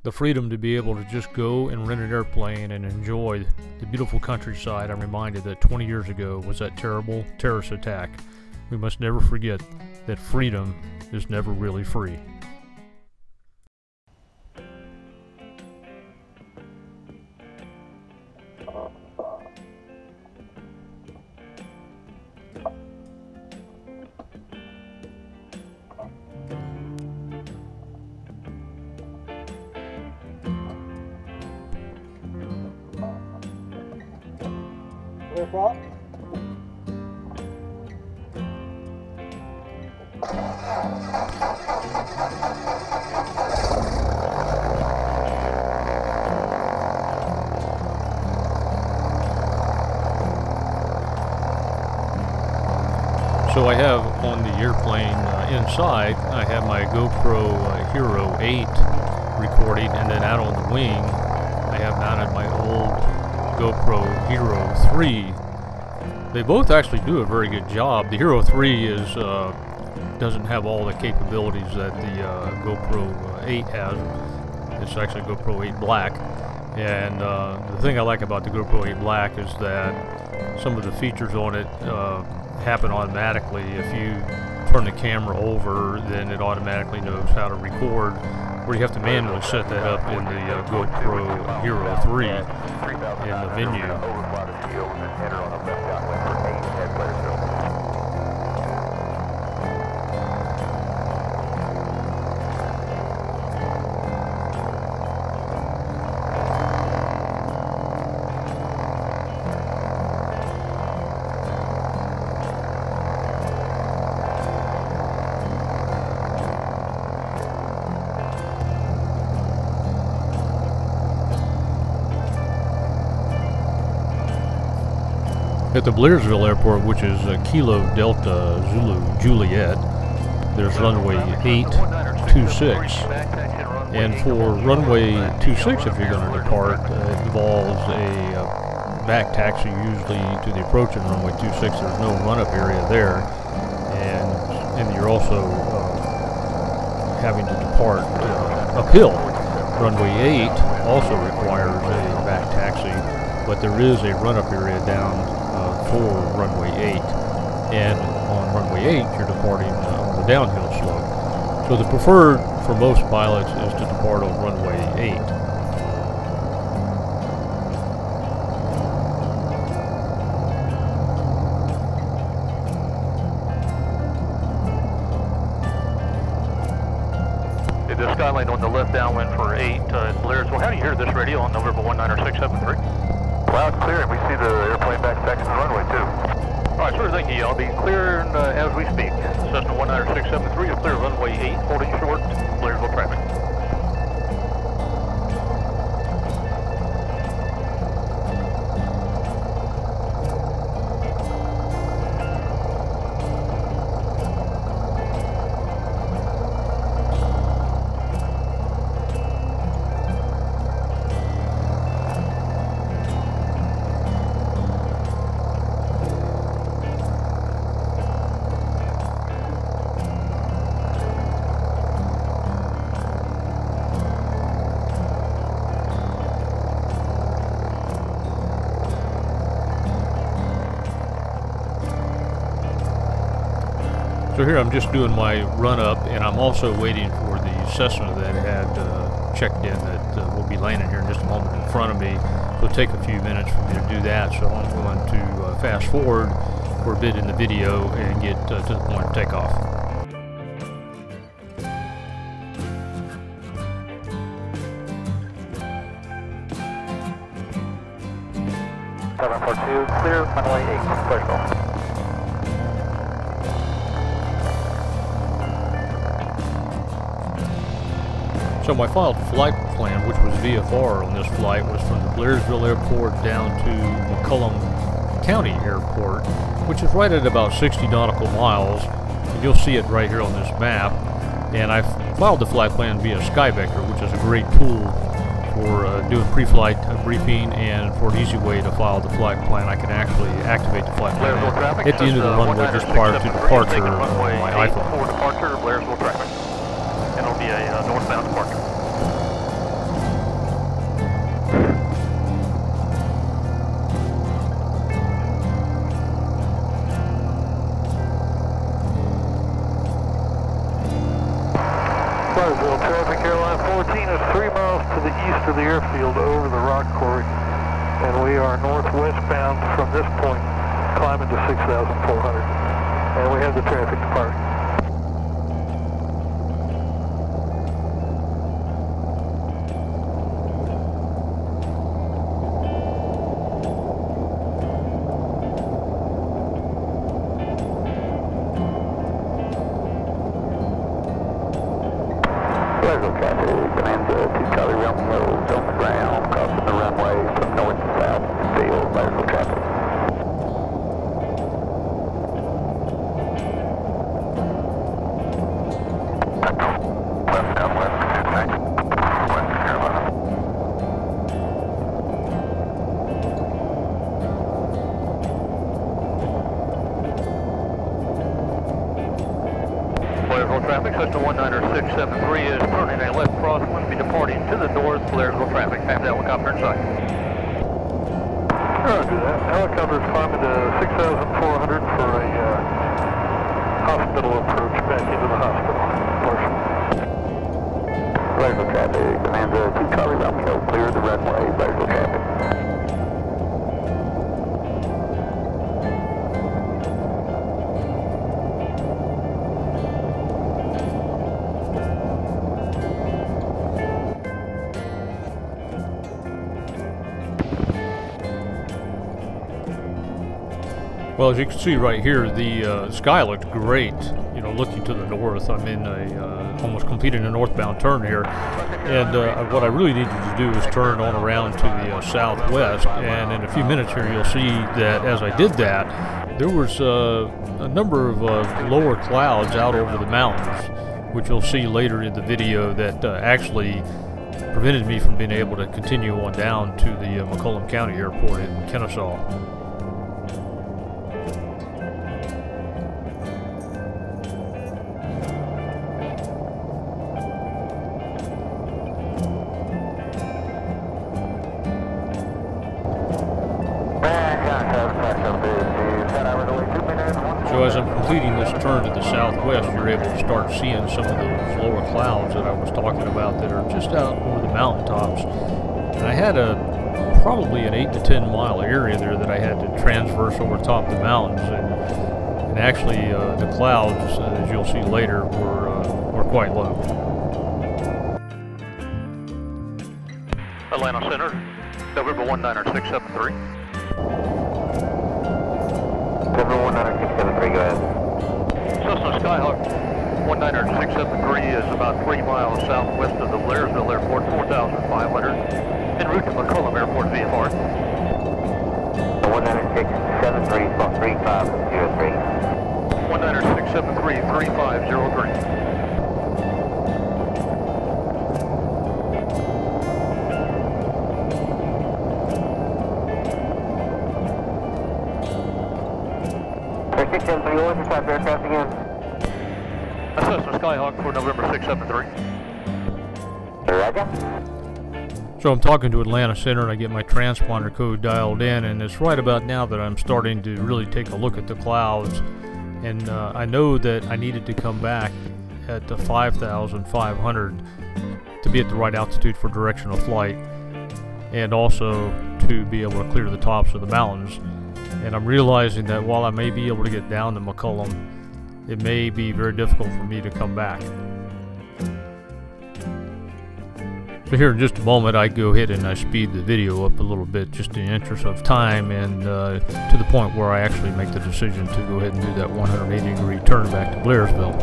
the freedom to be able to just go and rent an airplane and enjoy the beautiful countryside. I'm reminded that 20 years ago was that terrible terrorist attack. We must never forget that freedom is never really free. So I have on the airplane inside, I have my GoPro Hero 8 recording, and then out on the wing, I have mounted my old GoPro Hero 3. They both actually do a very good job. The Hero 3 doesn't have all the capabilities that the GoPro 8 has. It's actually GoPro 8 Black. And the thing I like about the GoPro 8 Black is that some of the features on it happen automatically. If you turn the camera over, then it automatically knows how to record, where you have to manually set that up in the GoPro Hero 3 in the menu. At the Blairsville Airport, which is Kilo Delta Zulu Juliet, there's runway 826. And for runway 26, if you're going to depart, it involves a back taxi usually to the approach in runway 26. There's no run-up area there. And you're also having to depart uphill. Runway 8 also requires a back taxi, but there is a run-up area down for runway 8, and on runway 8 you're departing on the downhill slope. So the preferred for most pilots is to depart on runway 8. The Skyline on the left downwind for 8 Blairsville. How do you hear this radio on November 19673? Loud and clear, and we see the airplane back to the runway too. Alright, sir, thank you. I'll be clear as we speak. Cessna 19673 is clear runway 8, holding short, Blairsville traffic. So here I'm just doing my run-up, and I'm also waiting for the Cessna that had checked in that will be landing here in just a moment in front of me. So it'll take a few minutes for me to do that, so I'm going to fast forward for a bit in the video and get to the point of takeoff. 742, clear, runway 8, Blairsville. So my filed flight plan, which was VFR on this flight, was from the Blairsville Airport down to McCollum County Airport, which is right at about 60 nautical miles. And you'll see it right here on this map. And I filed the flight plan via SkyVector, which is a great tool for doing pre-flight briefing, and for an easy way to file the flight plan. I can actually activate the flight plan at the end of the runway just prior to departure on my iPhone. For departure, Blairsville traffic. And it'll be a northbound departure. 14 is 3 miles to the east of the airfield over the rock quarry, and we are northwestbound from this point, climbing to 6,400, and we have the traffic departing. Traffic, Cessna 19673 is turning a left crosswind, be departing to the north. Blairsville traffic, have the helicopter in sight. Roger that. Helicopter is climbing to 6,400 for a hospital approach back into the hospital portion. Blairsville traffic, command 2 Charlie Romeo, clear the runway, Blairsville traffic. Well, as you can see right here, the sky looks great, you know, looking to the north. I'm in almost completing a northbound turn here, and what I really needed to do is turn on around to the southwest, and in a few minutes here you'll see that as I did that, there was a number of lower clouds out over the mountains, which you'll see later in the video, that actually prevented me from being able to continue on down to the McCollum County Airport in Kennesaw. So as I'm completing this turn to the southwest, you're able to start seeing some of those lower clouds that I was talking about that are just out over the mountaintops. And I had probably an 8 to 10 mile area there that I had to transverse over top the mountains, and actually the clouds, as you'll see later, were quite low. Atlanta Center, November 19673. November 19673, go ahead. Cessna Skyhawk 19673 is about 3 miles southwest of the Blairsville Airport, 4,500, en route to McCollum Airport VFR. 19673, 3503. 19673, 3503. What's the type of aircraft again? A Cessna Skyhawk for November 673. Roger. So I'm talking to Atlanta Center, and I get my transponder code dialed in, and it's right about now that I'm starting to really take a look at the clouds, and I know that I needed to come back at the 5,500 to be at the right altitude for directional flight, and also to be able to clear the tops of the mountains. And I'm realizing that while I may be able to get down to McCollum, it may be very difficult for me to come back. So here in just a moment, I go ahead and I speed the video up a little bit, just in the interest of time, and to the point where I actually make the decision to go ahead and do that 180-degree turn back to Blairsville.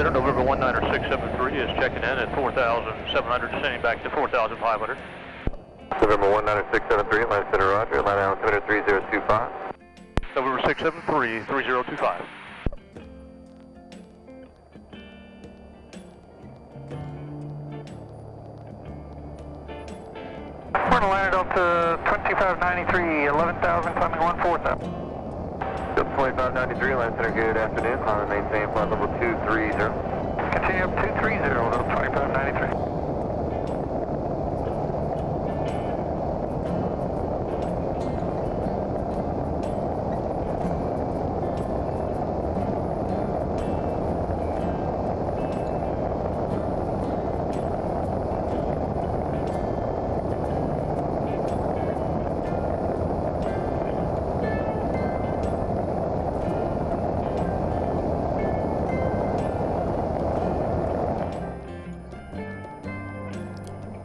Center, November 19673 is checking in at 4,700, descending back to 4,500. November 19673, Atlanta Center, roger. Atlanta altimeter 3025. November 673, 3025. We're in Atlanta Delta 2593, 11,000, climbing 14,000. Delta 2593, Atlanta Center, good afternoon. Climb and maintain flight level 230. Continue up 230, Delta 2593.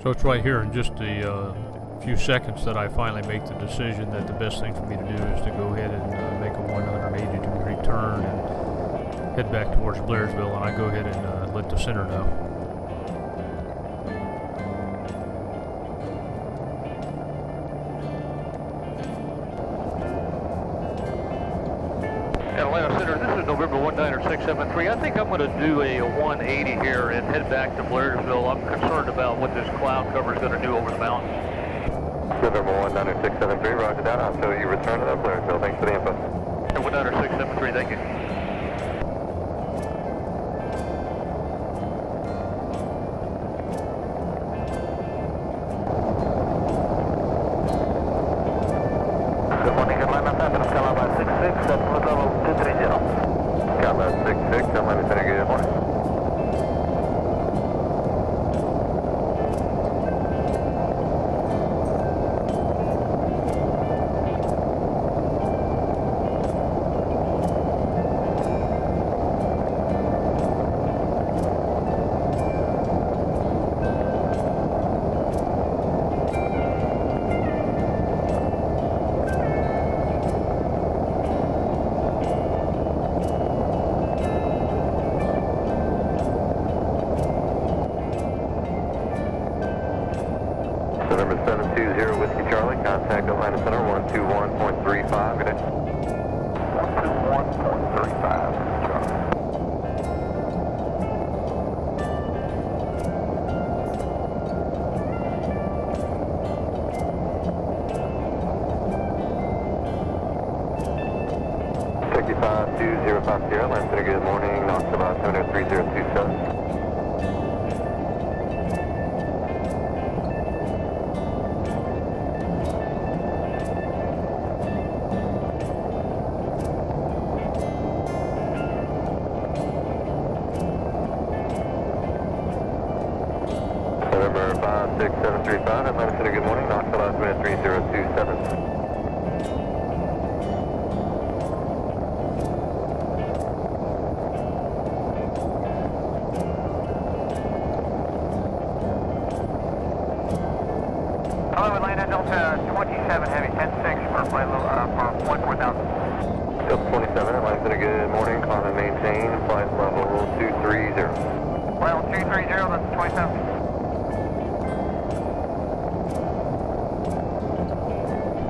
So it's right here in just a few seconds that I finally make the decision that the best thing for me to do is to go ahead and make a 180-degree turn and head back towards Blairsville, and I go ahead and let the center know. Atlanta Center, this is November 19673. I think I'm going to do a 180 here and head back to Blairsville. I'm concerned about what this cloud cover is going to do over the mountains. November 19673, roger that. I'll show you return to Blairsville. Thanks for the info. 19673, thank you. Good morning, Atlanta Center, Calaba 66, that's level 230. Calaba 66, Atlanta Center, good morning. November 720 Whiskey Charlie, contact Atlanta Center 121.35, good day. 121.35, Charlie. Turkey 52050, Atlanta Center, good morning, Knoxville altimeter 3027. November 56735, Atlanta Center, good morning, Knoxville altimeter 3027. Hello, Atlanta Delta 27 Heavy 10-6 for flight level for 14,000. Delta 27, Atlanta Center, good morning, climb and maintain, flight level 230. Level 230, that's 27.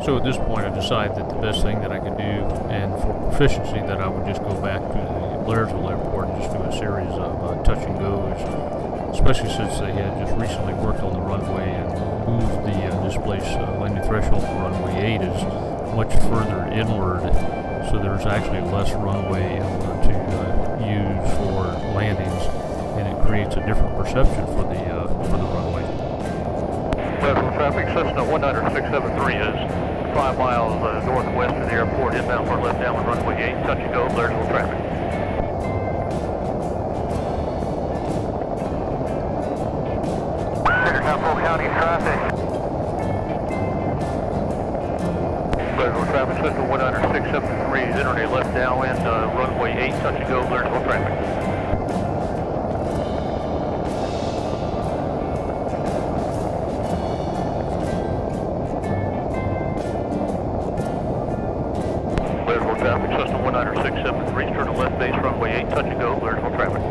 So at this point, I decided that the best thing that I could do, and for proficiency, that I would just go back to the Blairsville airport and just do a series of touch and goes, especially since they had just recently worked on the runway and moved the displaced landing threshold for runway 8 is much further inward, so there's actually less runway to use for landings, and it creates a different perception for the runway. Blairsville traffic, Cessna 19673 is 5 miles northwest of the airport, inbound for left downwind runway 8, touch and go, Blairsville traffic. Centertown County traffic. Blairsville traffic, Cessna 19673 is entering a left downwind runway 8, touch and go, Blairsville traffic. Blairsville traffic, Cessna 19673, turn to left base, runway 8, touch and go, Blairsville traffic.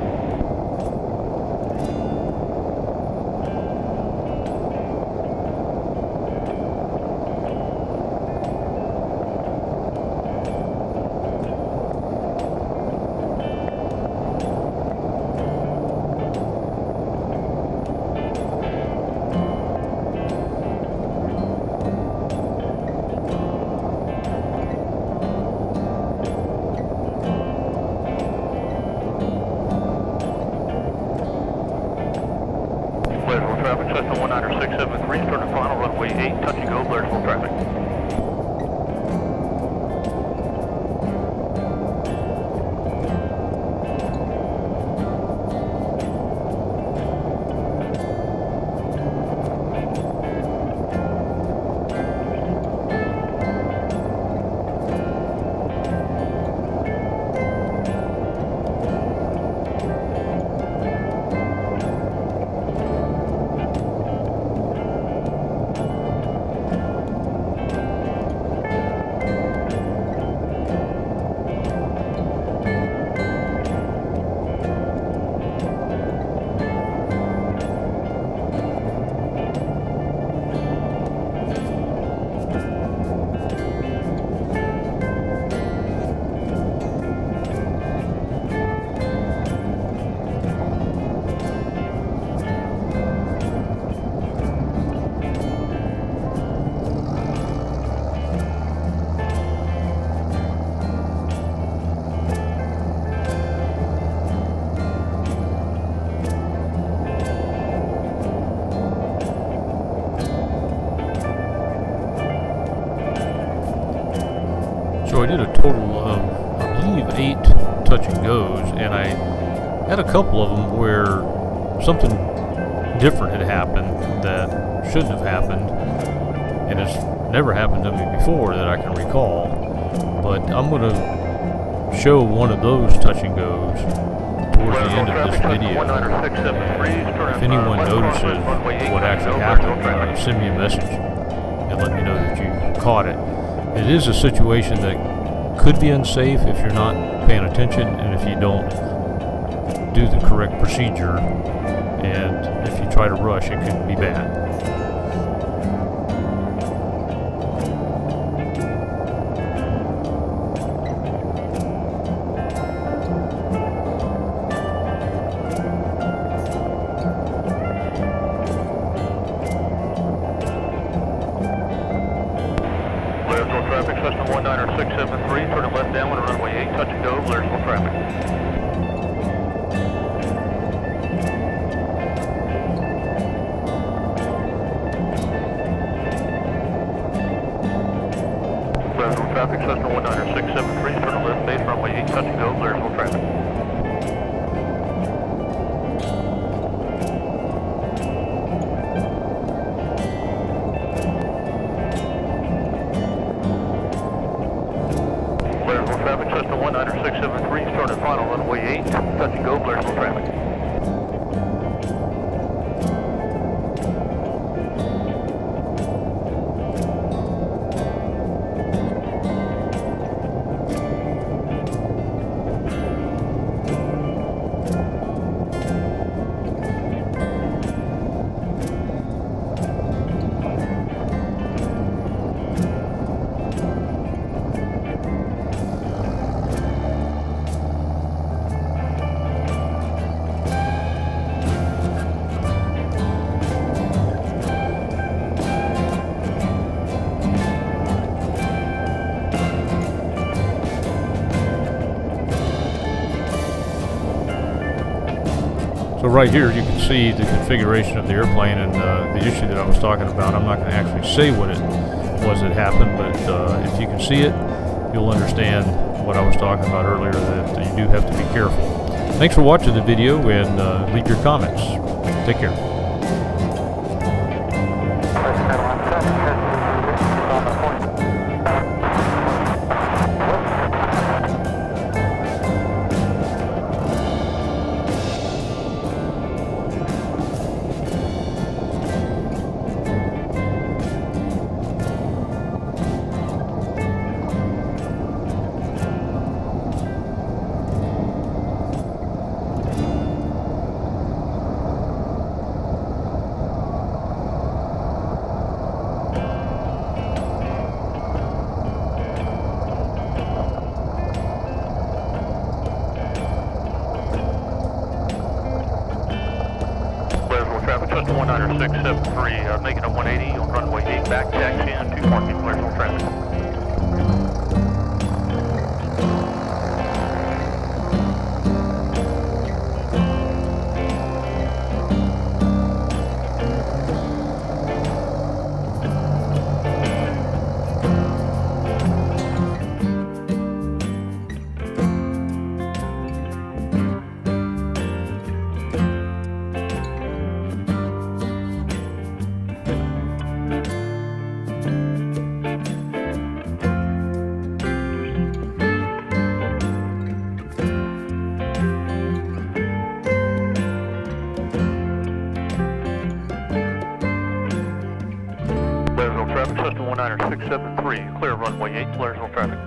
So I did a total of, I believe, 8 touch and goes, and I had a couple of them where something different had happened that shouldn't have happened, and it's never happened to me before that I can recall. But I'm going to show one of those touch and goes towards the end of this video. If anyone notices what actually happened, send me a message and let me know that you caught it. It is a situation that could be unsafe if you're not paying attention and if you don't do the correct procedure, and if you try to rush, it could be bad. Traffic, Cessna 19673, turning left downwind to runway 8, touch and go, Blairsville traffic. Blairsville traffic, Cessna 19673, turning left base, runway 8, touch and go, Blairsville traffic. Traffic, Cessna 19673, starting final runway 8, touch and go, Blairsville traffic. So right here you can see the configuration of the airplane and the issue that I was talking about. I'm not going to actually say what it was that happened, but if you can see it, you'll understand what I was talking about earlier, that you do have to be careful. Thanks for watching the video, and leave your comments. Take care. Traffic, Cessna 19673, making a 180 on runway 8, back taxi into parking, Blairsville traffic. Blairsville traffic, Cessna 19673, clear runway 8, Blairsville traffic.